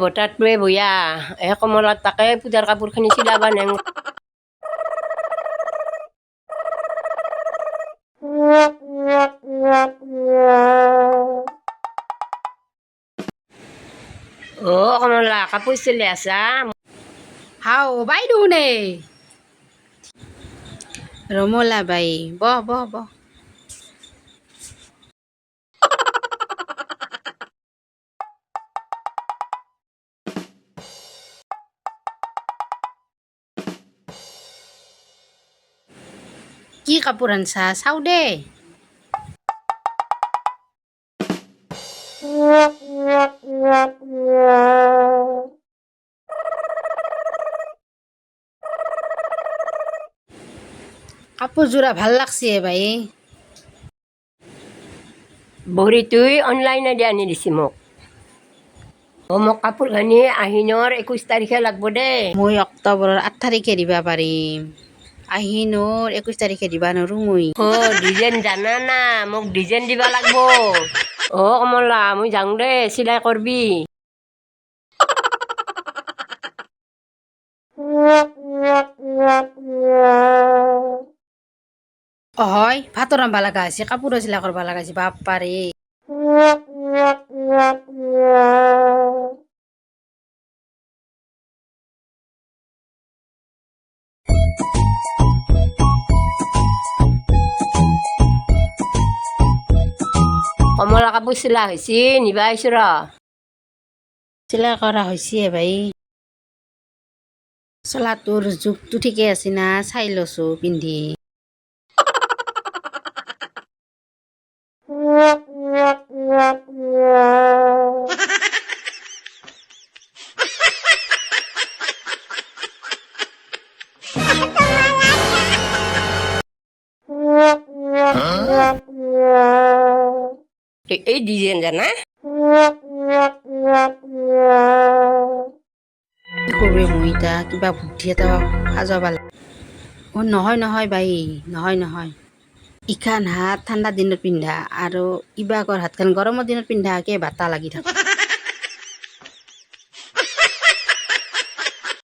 বতাতটোৱে বয়া কমলাত তাকে পূজাৰ কাপোৰখিনি চিলাবা নেং কমলা কাপোৰ চিলাই আছা হাও বাইদেউ নে ৰমলা বাই বহ বহ বহ কি কাপোৰ আনছা চাও দে কাপোৰযোৰা ভাল লাগছে বাই বহীটোই অনলাইনেদি আনি দিছে মোক মোক কাপোৰখিনি আহিনৰ 21 তাৰিখে লাগব দেই মই অক্টোবৰৰ 8 তাৰিখে দিবা পাৰিম আহিনৰ 21 তাৰিখে দিবা নৰো মই ডিজাইন জানা না মোক ডিজাইন দিবা লাগব কমলা মই যাওঁ দে চিলাই কৰবি হয় ভাতো ৰান্ধবা লগা হৈছে কাপোৰো চিলাই কৰবা লগা হৈছে বাপ্পাৰে কমলা কাপোৰ চিলা হৈছে নিবা আহিছো ৰ চিলাই কৰা হৈছে ভাই চোলাটোৰ জোখটো ঠিকে আছে না চাই লৈছো পিন্ধি এই ডিজাইন জানা কি কৰোঁ মই এতিয়া কিবা বুদ্ধি এটা সাজাব নহয় নহয় বাই নহয় ইখান হাত ঠাণ্ডা দিনত পিন্ধা আৰু ইবাকৰ হাতখন গৰমৰ দিনত পিন্ধা একে বাতা লাগি থাকে